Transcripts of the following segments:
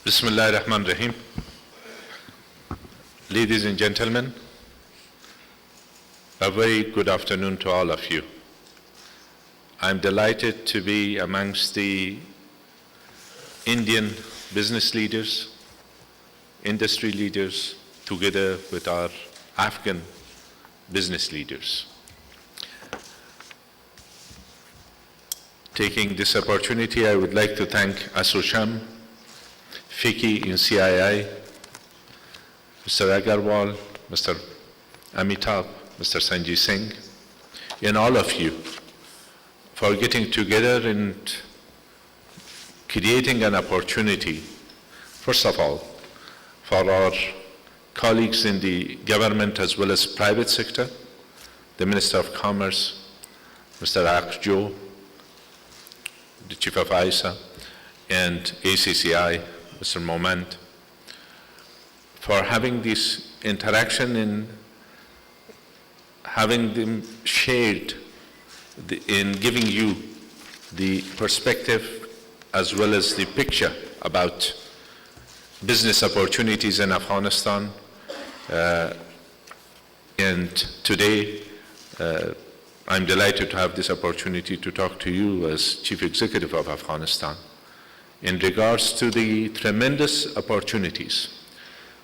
Bismillah ar-Rahman ar-Rahim. Ladies and gentlemen, a very good afternoon to all of you. I'm delighted to be amongst the Indian business leaders, industry leaders, together with our Afghan business leaders. Taking this opportunity, I would like to thank ASOCHAM, FICCI in CII, Mr. Agarwal, Mr. Amitabh, Mr. Sanjay Singh, and all of you for getting together and creating an opportunity, first of all, for our colleagues in the government as well as private sector, the Minister of Commerce, Mr. Akjo, the Chief of ISA, and ACCI, Mr. Moment, for having this interaction and having them shared in giving you the perspective as well as the picture about business opportunities in Afghanistan. And today, I'm delighted to have this opportunity to talk to you as Chief Executive of Afghanistan in regards to the tremendous opportunities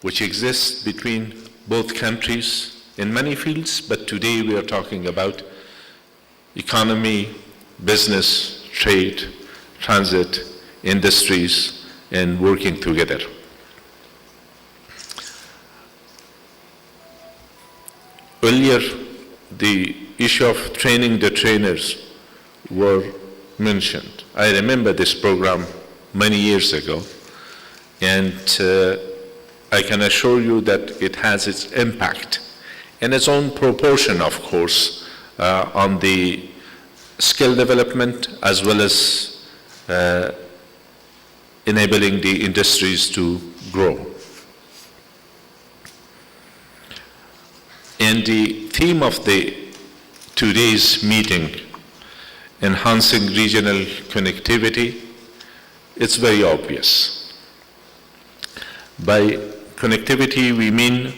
which exist between both countries in many fields, but today we are talking about economy, business, trade, transit, industries, and working together. Earlier, the issue of training the trainers were mentioned. I remember this program many years ago, and I can assure you that it has its impact in its own proportion, of course, on the skill development as well as enabling the industries to grow. And the theme of today's meeting, enhancing regional connectivity, it's very obvious. By connectivity, we mean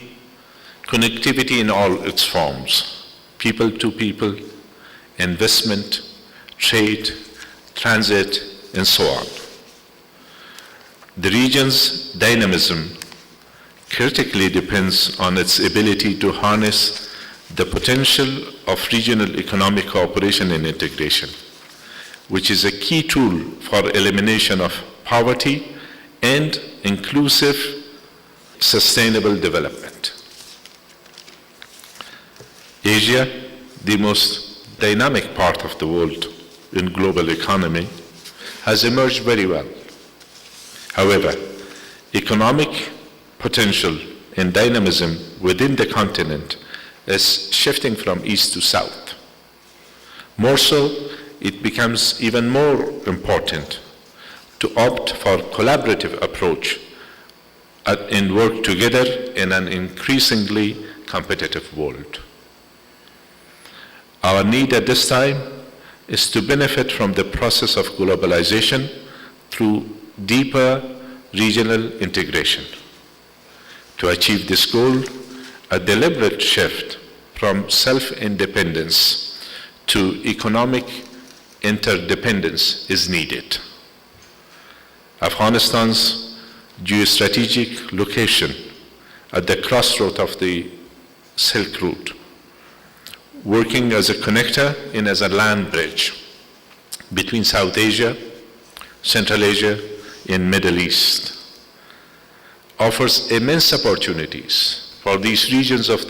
connectivity in all its forms, people to people, investment, trade, transit, and so on. The region's dynamism critically depends on its ability to harness the potential of regional economic cooperation and integration, which is a key tool for elimination of poverty and inclusive, sustainable development. Asia, the most dynamic part of the world in global economy, has emerged very well. However, economic potential and dynamism within the continent is shifting from east to south. More so, it becomes even more important to opt for collaborative approach and work together in an increasingly competitive world. Our need at this time is to benefit from the process of globalization through deeper regional integration. To achieve this goal, a deliberate shift from self-independence to economic interdependence is needed. Afghanistan's geostrategic location at the crossroad of the Silk Route, working as a connector and as a land bridge between South Asia, Central Asia, and Middle East, offers immense opportunities for these regions of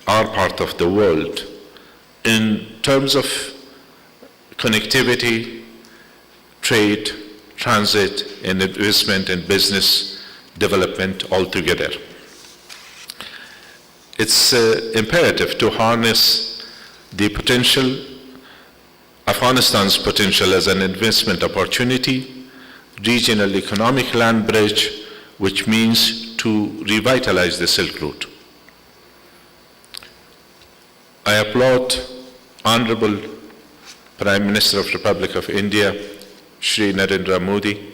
our part of the world in terms of connectivity, trade, transit, and investment and business development altogether. It's imperative to harness the potential, Afghanistan's potential as an investment opportunity, regional economic land bridge, which means to revitalize the Silk Road. I applaud Honorable Prime Minister of the Republic of India, Shri Narendra Modi,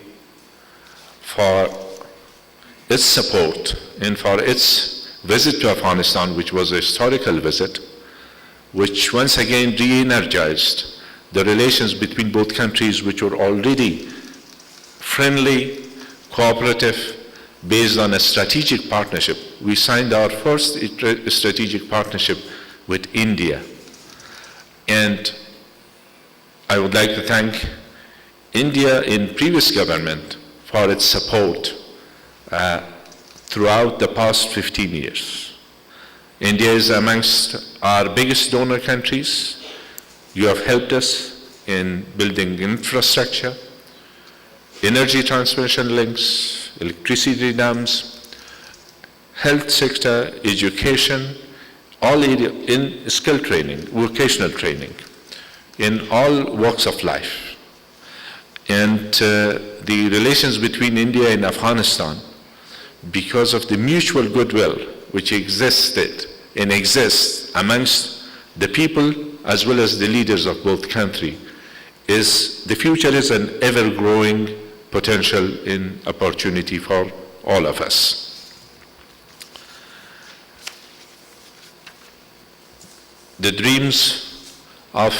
for its support and for its visit to Afghanistan, which was a historical visit, which once again re-energized the relations between both countries, which were already friendly, cooperative, based on a strategic partnership. We signed our first strategic partnership with India. And I would like to thank India in previous government for its support throughout the past 15 years. India is amongst our biggest donor countries. You have helped us in building infrastructure, energy transmission links, electricity dams, health sector, education, all areas, in skill training, vocational training, in all walks of life. And the relations between India and Afghanistan, because of the mutual goodwill which existed and exists amongst the people as well as the leaders of both countries, the future is an ever-growing potential in opportunity for all of us. The dreams of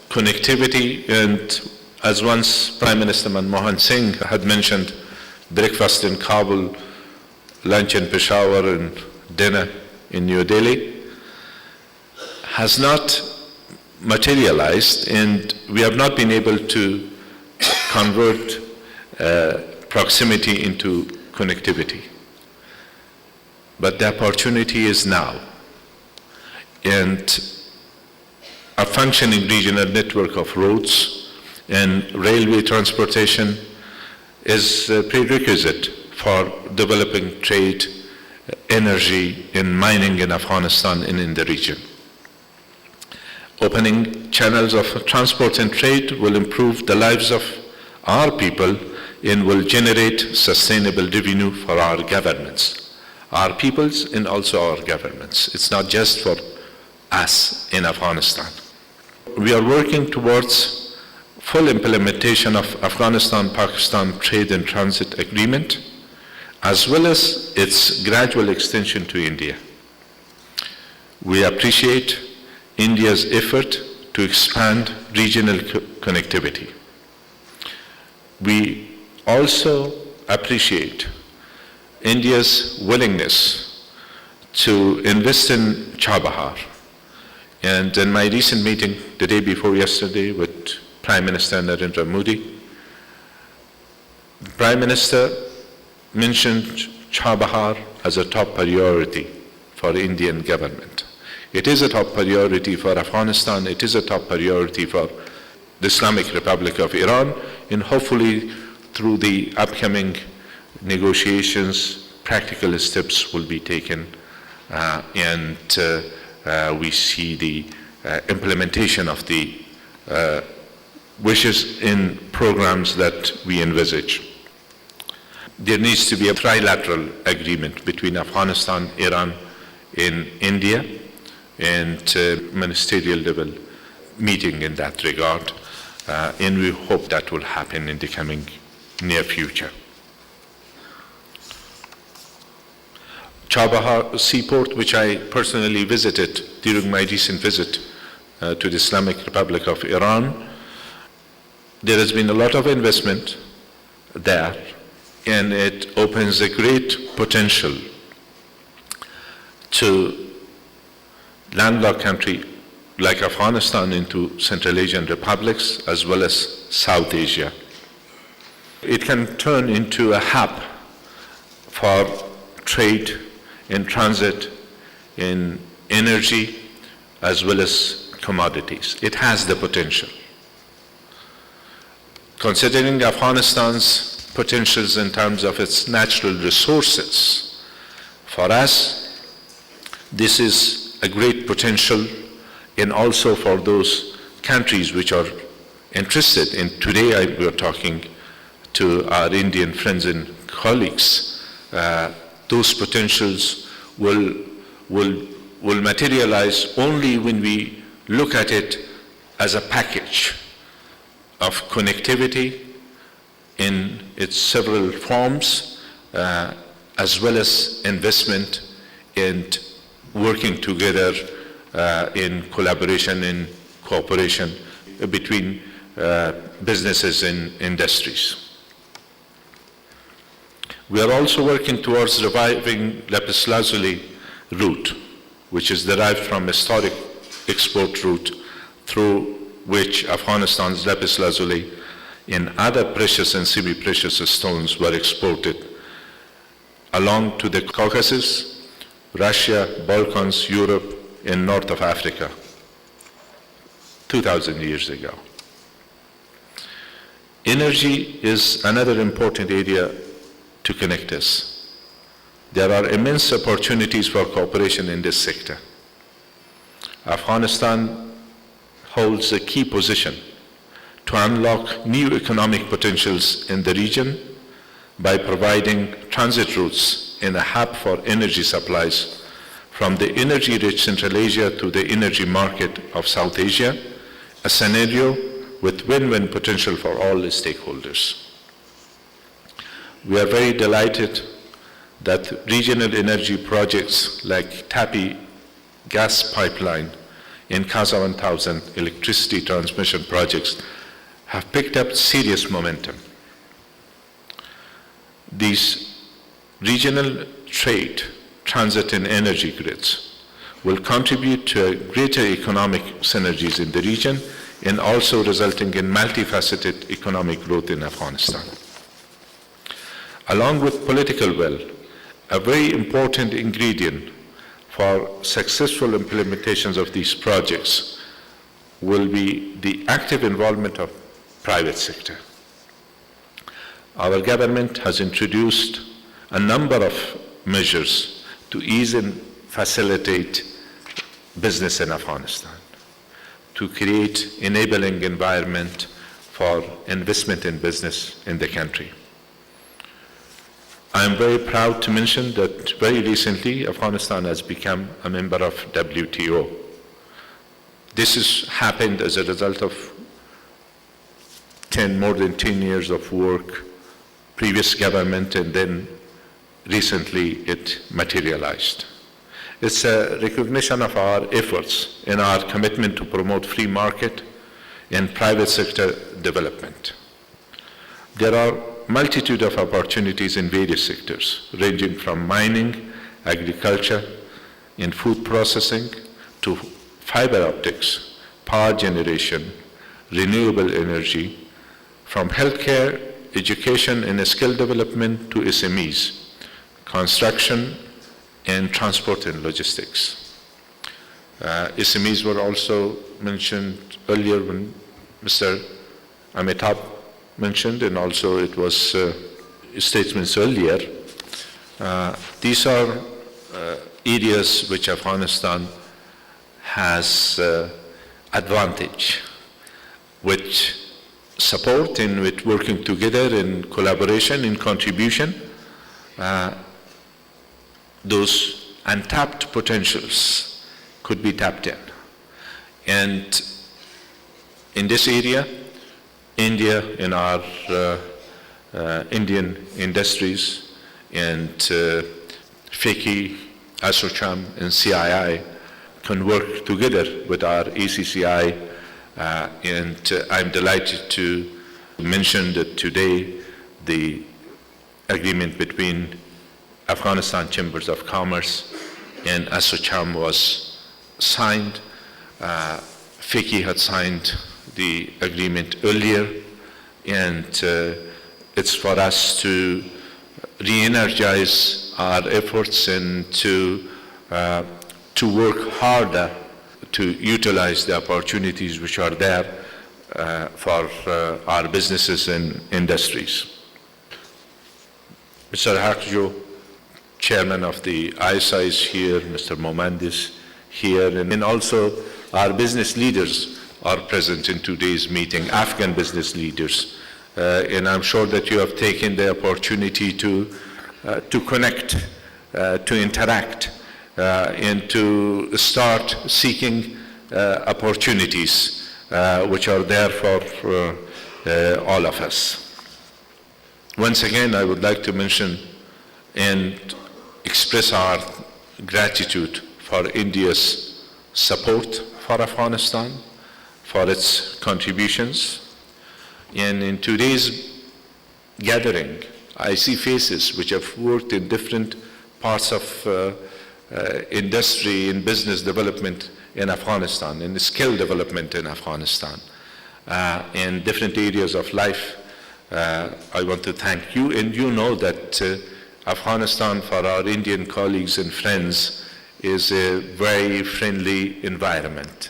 connectivity, and as once Prime Minister Manmohan Singh had mentioned, breakfast in Kabul, lunch in Peshawar, and dinner in New Delhi, has not materialized, and we have not been able to convert proximity into connectivity. But the opportunity is now. And a functioning regional network of roads and railway transportation is a prerequisite for developing trade, energy, and mining in Afghanistan and in the region. Opening channels of transport and trade will improve the lives of our people and will generate sustainable revenue for our governments, our peoples and also our governments. It's not just for us in Afghanistan. We are working towards full implementation of Afghanistan-Pakistan Trade and Transit Agreement, as well as its gradual extension to India. We appreciate India's effort to expand regional connectivity. We also appreciate India's willingness to invest in Chabahar. And in my recent meeting the day before yesterday with Prime Minister Narendra Modi, the Prime Minister mentioned Chabahar as a top priority for the Indian government. It is a top priority for Afghanistan, it is a top priority for the Islamic Republic of Iran, and hopefully through the upcoming negotiations, practical steps will be taken, and we see the implementation of the wishes in programs that we envisage. There needs to be a trilateral agreement between Afghanistan, Iran, and India, and ministerial level meeting in that regard, and we hope that will happen in the coming near future. Chabahar seaport, which I personally visited during my recent visit to the Islamic Republic of Iran, there has been a lot of investment there, and it opens a great potential to landlocked country like Afghanistan into Central Asian republics as well as South Asia. It can turn into a hub for trade in transit, in energy, as well as commodities. It has the potential. Considering Afghanistan's potentials in terms of its natural resources, for us, this is a great potential, and also for those countries which are interested in, today we are talking to our Indian friends and colleagues, those potentials will materialize only when we look at it as a package of connectivity in its several forms, as well as investment and working together in collaboration and cooperation between businesses and industries. We are also working towards reviving lapis lazuli route, which is derived from historic export route through which Afghanistan's lapis lazuli and other precious and semi-precious stones were exported along to the Caucasus, Russia, Balkans, Europe, and north of Africa 2,000 years ago. Energy is another important area to connect us. There are immense opportunities for cooperation in this sector. Afghanistan holds a key position to unlock new economic potentials in the region by providing transit routes and a hub for energy supplies from the energy-rich Central Asia to the energy market of South Asia, a scenario with win-win potential for all stakeholders. We are very delighted that regional energy projects like TAPI gas pipeline and Kasa 1000 electricity transmission projects have picked up serious momentum. These regional trade, transit and energy grids will contribute to greater economic synergies in the region and also resulting in multifaceted economic growth in Afghanistan. Along with political will, a very important ingredient for successful implementations of these projects will be the active involvement of private sector. Our government has introduced a number of measures to ease and facilitate business in Afghanistan, to create enabling environment for investment in business in the country. I am very proud to mention that very recently Afghanistan has become a member of WTO. This has happened as a result of more than 10 years of work, previous government, and then recently it materialized. It's a recognition of our efforts and our commitment to promote free market and private sector development. There are multitude of opportunities in various sectors, ranging from mining, agriculture, and food processing to fiber optics, power generation, renewable energy, from healthcare, education, and skill development to SMEs, construction, and transport and logistics. SMEs were also mentioned earlier when Mr. Amitabh mentioned, and also it was statements earlier. These are areas which Afghanistan has advantage, which support and with working together in collaboration, in contribution, those untapped potentials could be tapped in. And in this area, India and our Indian industries and FICCI, ASOCHAM and CII can work together with our ACCI, and I'm delighted to mention that today the agreement between Afghanistan Chambers of Commerce and ASOCHAM was signed. FICCI had signed the agreement earlier, and it's for us to re-energize our efforts and to work harder to utilize the opportunities which are there for our businesses and industries. Mr. Hakjo, Chairman of the ISI is here, Mr. Momandis here, and also our business leaders are present in today's meeting, Afghan business leaders, and I'm sure that you have taken the opportunity to connect, to interact, and to start seeking opportunities which are there for all of us. Once again, I would like to mention and express our gratitude for India's support for Afghanistan, for its contributions. And in today's gathering, I see faces which have worked in different parts of industry and business development in Afghanistan, in skill development in Afghanistan, in different areas of life. I want to thank you, and you know that Afghanistan, for our Indian colleagues and friends, is a very friendly environment.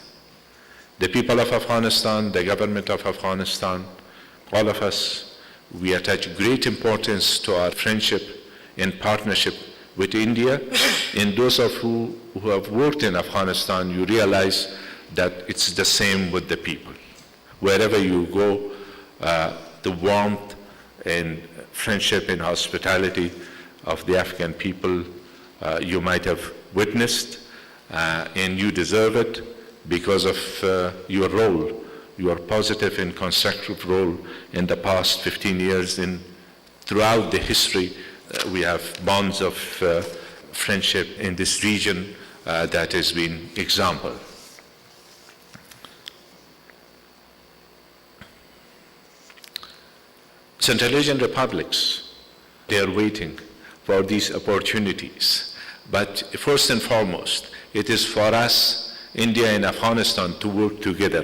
The people of Afghanistan, the government of Afghanistan, all of us, we attach great importance to our friendship and partnership with India. And those of you who have worked in Afghanistan, you realize that it's the same with the people. Wherever you go, the warmth and friendship and hospitality of the Afghan people, you might have witnessed, and you deserve it because of your role, your positive and constructive role in the past 15 years. And throughout the history, we have bonds of friendship in this region that has been example. Central Asian republics, they are waiting for these opportunities. But first and foremost, it is for us, India and Afghanistan, to work together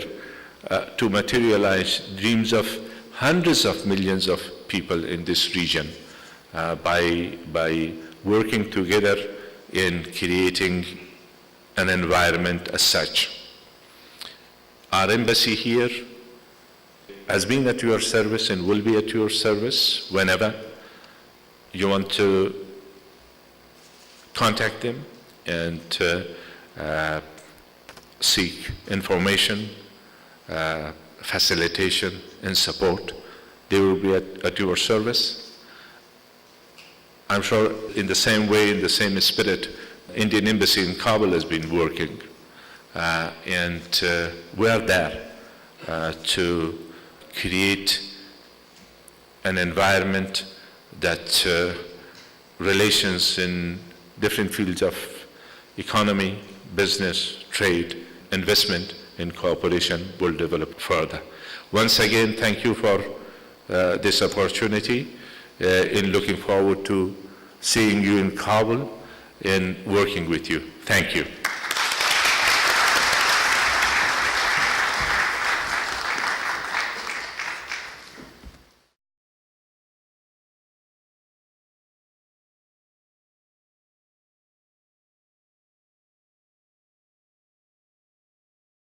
to materialize dreams of hundreds of millions of people in this region by working together in creating an environment as such. Our embassy here has been at your service and will be at your service whenever you want to contact them and seek information, facilitation, and support. They will be at your service. I'm sure in the same way, in the same spirit, Indian Embassy in Kabul has been working. And we are there to create an environment that relations in different fields of economy, business, trade, investment, and cooperation will develop further. Once again, thank you for this opportunity, in looking forward to seeing you in Kabul and working with you. Thank you.